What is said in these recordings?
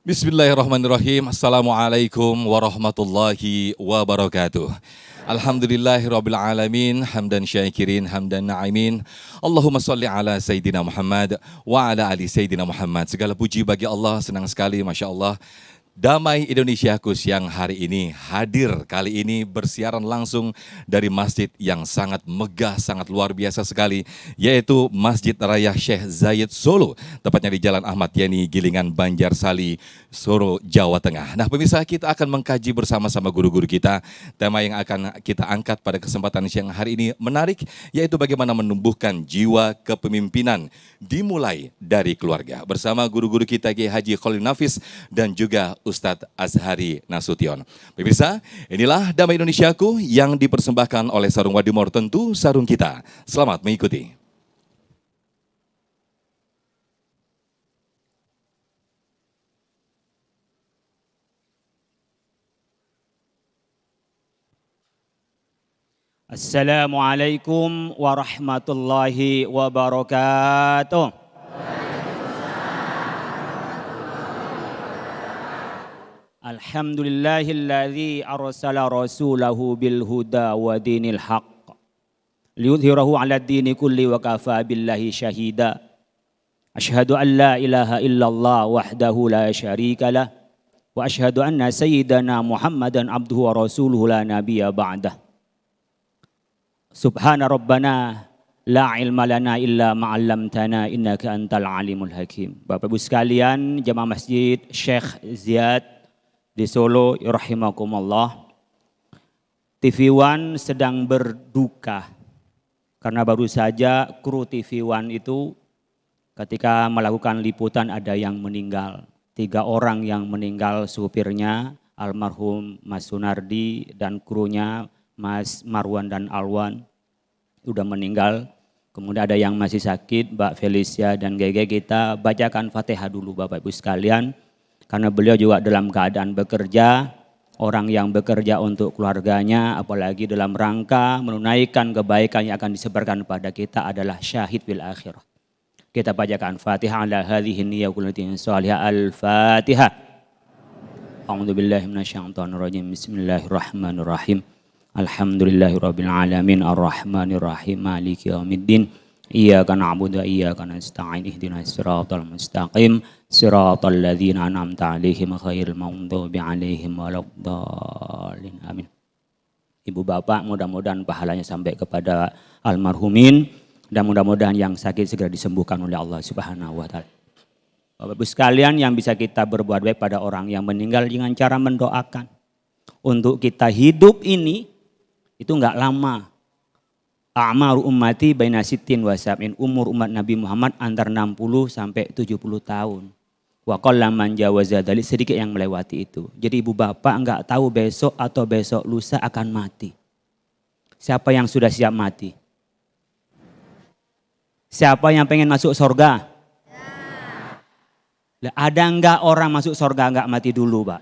Bismillahirrahmanirrahim. Assalamualaikum warahmatullahi wabarakatuh. Alhamdulillahirabbil alamin, hamdan syakirin, hamdan na'imin. Allahumma shalli ala Sayyidina Muhammad wa ala ali Sayyidina Muhammad. Segala puji bagi Allah, senang sekali Masya Allah. Damai Indonesiaku siang hari ini hadir kali ini bersiaran langsung dari masjid yang sangat megah, sangat luar biasa sekali, yaitu Masjid Raya Syekh Zayed Solo, tepatnya di Jalan Ahmad Yani, Gilingan, Banjarsari, Solo, Jawa Tengah. Nah pemirsa, kita akan mengkaji bersama-sama guru-guru kita. Tema yang akan kita angkat pada kesempatan siang hari ini menarik, yaitu bagaimana menumbuhkan jiwa kepemimpinan dimulai dari keluarga. Bersama guru-guru kita Kiai Haji Khalil Nafis dan juga Ustadz Azhari Nasution. Pemirsa, inilah Damai Indonesiaku yang dipersembahkan oleh Sarung Wadimor, tentu sarung kita. Selamat mengikuti. Assalamualaikum warahmatullahi wabarakatuh. Alhamdulillahilladzi arsala rasulahu bil huda wa dinil haqq liyudhhirahu 'ala dini kulli wa kafa billahi syahida. Asyhadu an la ilaha illallah wahdahu la syarika lah wa asyhadu anna sayyidana Muhammadan abduhu wa rasuluhu la nabiyya ba'dah. Subhana rabbana la ilma lana illa ma'allamtana innaka antal alimul hakim. Bapak Ibu sekalian, jamaah masjid Syekh Ziyad di Solo, rahimakumullah. TV One sedang berduka karena baru saja kru TV One itu ketika melakukan liputan ada yang meninggal. 3 orang yang meninggal, supirnya almarhum Mas Sunardi dan krunya Mas Marwan dan Alwan sudah meninggal. Kemudian ada yang masih sakit, Mbak Felicia dan Gege. Kita bacakan Fatihah dulu Bapak Ibu sekalian. Karena beliau juga dalam keadaan bekerja, orang yang bekerja untuk keluarganya, apalagi dalam rangka menunaikan kebaikan yang akan disebarkan pada kita adalah syahid fil akhirah. Kita bacakan Fatihah ala hadhihi niyyatin salihah. Al-Fatihah. A'udzubillahi minasyaitonirrajim. Bismillahirrahmanirrahim. Alhamdulillahirabbil alamin arrahmanirrahim maliki yaumiddin. Iyyaka na'budu wa iyyaka nasta'in ihdinas siratal mustaqim siratal ladzina an'amta 'alaihim ghairil maghdubi 'alaihim waladdallin. Amin. Ibu bapak, mudah-mudahan pahalanya sampai kepada almarhumin dan mudah-mudahan yang sakit segera disembuhkan oleh Allah Subhanahu wa taala. Bapak Ibu sekalian, yang bisa kita berbuat baik pada orang yang meninggal dengan cara mendoakan. Untuk kita hidup ini itu enggak lama. A'maru ummati baina sittin wa sab'in, umur umat Nabi Muhammad antara 60 sampai 70 tahun. Wa qalla man jawaza dzalik, sedikit yang melewati itu. Jadi ibu bapak enggak tahu besok atau besok lusa akan mati. Siapa yang sudah siap mati? Siapa yang pengen masuk surga? Ya. Ada enggak orang masuk surga enggak mati dulu, Pak?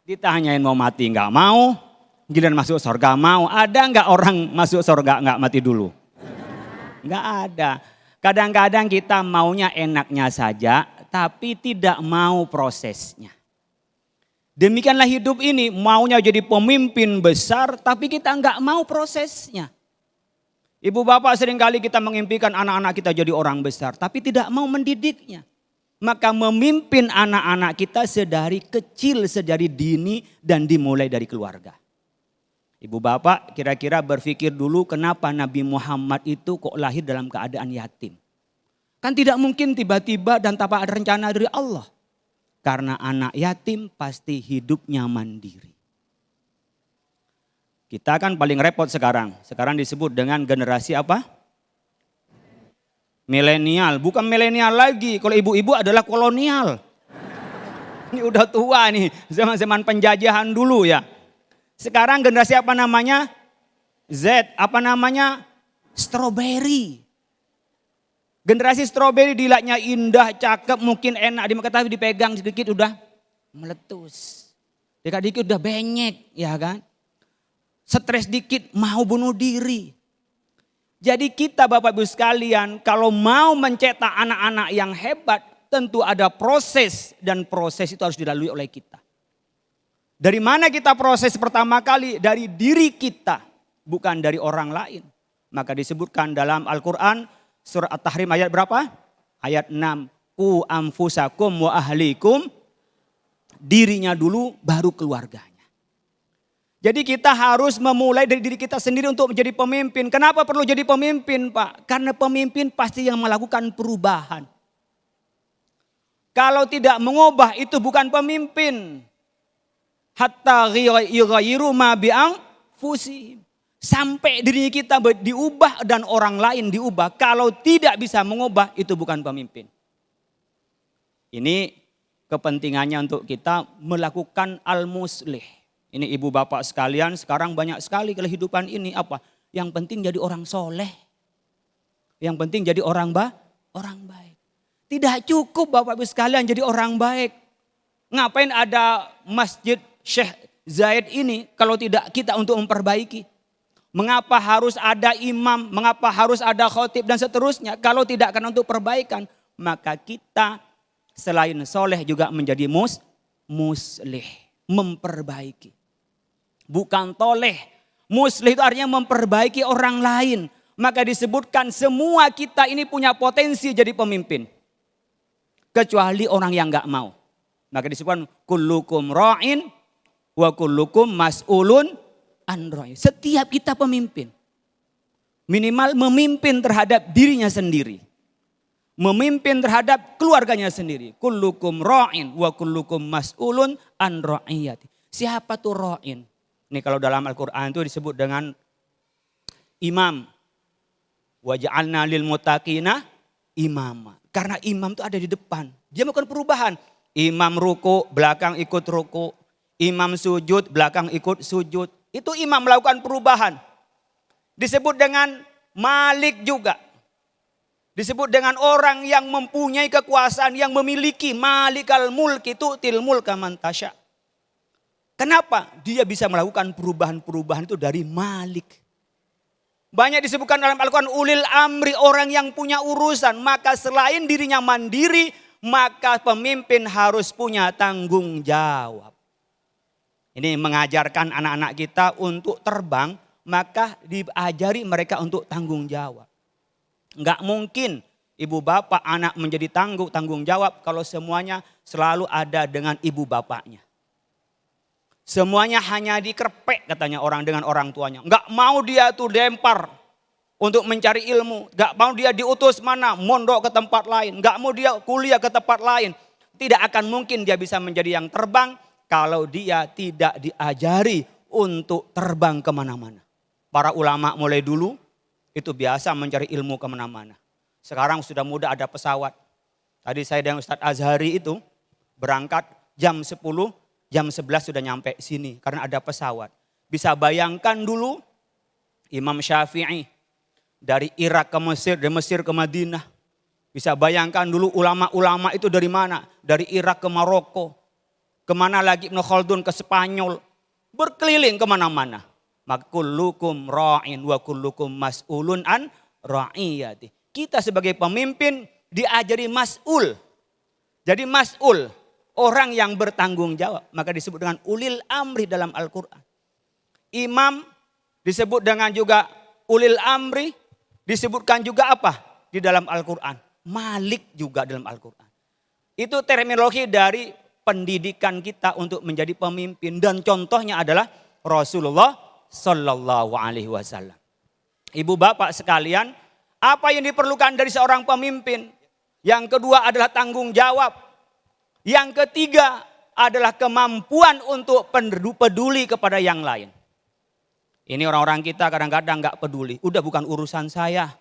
Ditanyain mau mati enggak mau. Giliran masuk surga mau. Ada enggak orang masuk surga enggak mati dulu? Enggak ada. Kadang-kadang kita maunya enaknya saja, tapi tidak mau prosesnya. Demikianlah hidup ini, maunya jadi pemimpin besar, tapi kita enggak mau prosesnya. Ibu bapak seringkali kita mengimpikan anak-anak kita jadi orang besar, tapi tidak mau mendidiknya. Maka memimpin anak-anak kita sedari kecil, sedari dini dan dimulai dari keluarga. Ibu bapak kira-kira berpikir dulu kenapa Nabi Muhammad itu kok lahir dalam keadaan yatim. Kan tidak mungkin tiba-tiba dan tanpa ada rencana dari Allah. Karena anak yatim pasti hidupnya mandiri. Kita kan paling repot sekarang. Sekarang disebut dengan generasi apa? Milenial. Bukan milenial lagi. Kalau ibu-ibu adalah kolonial. Ini udah tua nih. Zaman-zaman penjajahan dulu ya. Sekarang generasi apa namanya? Z, apa namanya? Strawberry. Generasi strawberry dilihatnya indah, cakep, mungkin enak dimakan, tapi dipegang sedikit udah meletus. Dikit-dikit udah benyek, ya kan? Stres dikit mau bunuh diri. Jadi kita Bapak Ibu sekalian kalau mau mencetak anak-anak yang hebat, tentu ada proses dan proses itu harus dilalui oleh kita. Dari mana kita proses pertama kali? Dari diri kita, bukan dari orang lain. Maka disebutkan dalam Al-Quran surah At-Tahrim ayat berapa? Ayat 6. Ku anfusakum wa ahlikum. Dirinya dulu baru keluarganya. Jadi kita harus memulai dari diri kita sendiri untuk menjadi pemimpin. Kenapa perlu jadi pemimpin, Pak? Karena pemimpin pasti yang melakukan perubahan. Kalau tidak mengubah itu bukan pemimpin. Hatta yughayyiru ma bi'anfusihim. Sampai diri kita diubah dan orang lain diubah. Kalau tidak bisa mengubah itu bukan pemimpin. Ini kepentingannya untuk kita melakukan al-muslih. Ini ibu bapak sekalian, sekarang banyak sekali kehidupan ini apa? Yang penting jadi orang soleh. Yang penting jadi orang baik. Tidak cukup bapak ibu sekalian jadi orang baik. Ngapain ada masjid Syekh Zaid ini kalau tidak kita untuk memperbaiki? Mengapa harus ada imam, mengapa harus ada khotib dan seterusnya? Kalau tidak karena untuk perbaikan, maka kita selain soleh juga menjadi muslih, memperbaiki. Bukan toleh. Muslih itu artinya memperbaiki orang lain. Maka disebutkan semua kita ini punya potensi jadi pemimpin. Kecuali orang yang gak mau. Maka disebutkan kullukum ra'in wa kullukum mas'ulun an ra'i. Setiap kita pemimpin. Minimal memimpin terhadap dirinya sendiri. Memimpin terhadap keluarganya sendiri. Kullukum ra'in wa kullukum mas'ulun an ra'iyati. Siapa tuh ra'in? Ini kalau dalam Al-Quran itu disebut dengan imam. Waja'alna lil muttaqina imama. Karena imam itu ada di depan. Dia melakukan perubahan. Imam ruku, belakang ikut ruku. Imam sujud, belakang ikut sujud. Itu imam melakukan perubahan. Disebut dengan malik juga. Disebut dengan orang yang mempunyai kekuasaan, yang memiliki malikal mulki tu'til mulka man tasya. Kenapa? Dia bisa melakukan perubahan-perubahan itu dari malik. Banyak disebutkan dalam Al-Quran ulil amri, orang yang punya urusan. Maka selain dirinya mandiri, maka pemimpin harus punya tanggung jawab. Ini mengajarkan anak-anak kita untuk terbang, maka diajari mereka untuk tanggung jawab. Enggak mungkin ibu bapak anak menjadi tanggung jawab kalau semuanya selalu ada dengan ibu bapaknya. Semuanya hanya dikerpek katanya orang dengan orang tuanya. Enggak mau dia tuh lempar untuk mencari ilmu. Enggak mau dia diutus mana, mondok ke tempat lain. Enggak mau dia kuliah ke tempat lain. Tidak akan mungkin dia bisa menjadi yang terbang kalau dia tidak diajari untuk terbang kemana-mana. Para ulama mulai dulu itu biasa mencari ilmu kemana-mana. Sekarang sudah mudah ada pesawat. Tadi saya dengan Ustadz Azhari itu berangkat jam 10. Jam 11 sudah nyampe sini karena ada pesawat. Bisa bayangkan dulu Imam Syafi'i dari Irak ke Mesir, dari Mesir ke Madinah. Bisa bayangkan dulu ulama-ulama itu dari mana? Dari Irak ke Maroko. Kemana lagi Ibnu Khaldun ke Spanyol. Berkeliling kemana-mana. Maka kullukum ra'in wa kullukum mas'ulun an ra'iyati. Kita sebagai pemimpin diajari mas'ul. Jadi mas'ul. Orang yang bertanggung jawab. Maka disebut dengan ulil amri dalam Al-Quran. Imam disebut dengan juga ulil amri. Disebutkan juga apa di dalam Al-Quran. Malik juga dalam Al-Quran. Itu terminologi dari pendidikan kita untuk menjadi pemimpin. Dan contohnya adalah Rasulullah Sallallahu Alaihi Wasallam. Ibu bapak sekalian, apa yang diperlukan dari seorang pemimpin? Yang kedua adalah tanggung jawab. Yang ketiga adalah kemampuan untuk peduli kepada yang lain. Ini orang-orang kita kadang-kadang gak peduli. Udah bukan urusan saya.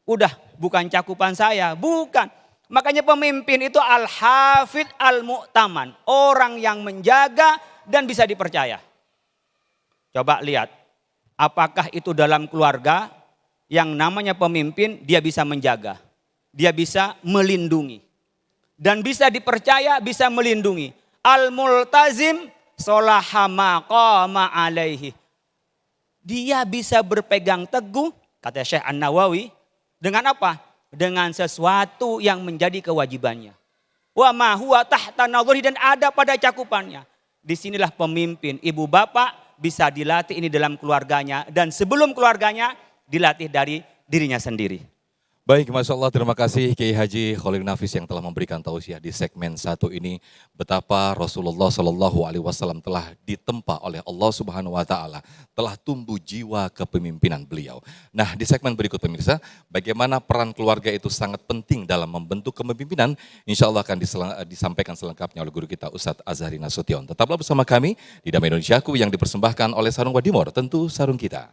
Udah bukan cakupan saya. Bukan. Makanya pemimpin itu al-hafid al-mu'taman. Orang yang menjaga dan bisa dipercaya. Coba lihat. Apakah itu dalam keluarga yang namanya pemimpin dia bisa menjaga. Dia bisa melindungi. Dan bisa dipercaya, bisa melindungi. Al-multazim solahama qama alaihi. Dia bisa berpegang teguh, kata Syekh An-Nawawi. Dengan apa? Dengan sesuatu yang menjadi kewajibannya. wa ma huwa tahta nadhri, dan ada pada cakupannya. Disinilah pemimpin, ibu bapak bisa dilatih ini dalam keluarganya, dan sebelum keluarganya dilatih dari dirinya sendiri. Baik, Masya Allah, terima kasih Kiai Haji Khalil Nafis yang telah memberikan tausiah di segmen 1 ini. Betapa Rasulullah Shallallahu Alaihi Wasallam telah ditempa oleh Allah Subhanahu Wa Taala, telah tumbuh jiwa kepemimpinan beliau. Nah, di segmen berikut pemirsa, bagaimana peran keluarga itu sangat penting dalam membentuk kepemimpinan, insya Allah akan disampaikan selengkapnya oleh guru kita Ustadz Azhari Nasution. Tetaplah bersama kami di Damai Indonesiaku yang dipersembahkan oleh Sarung Wadimor, tentu sarung kita.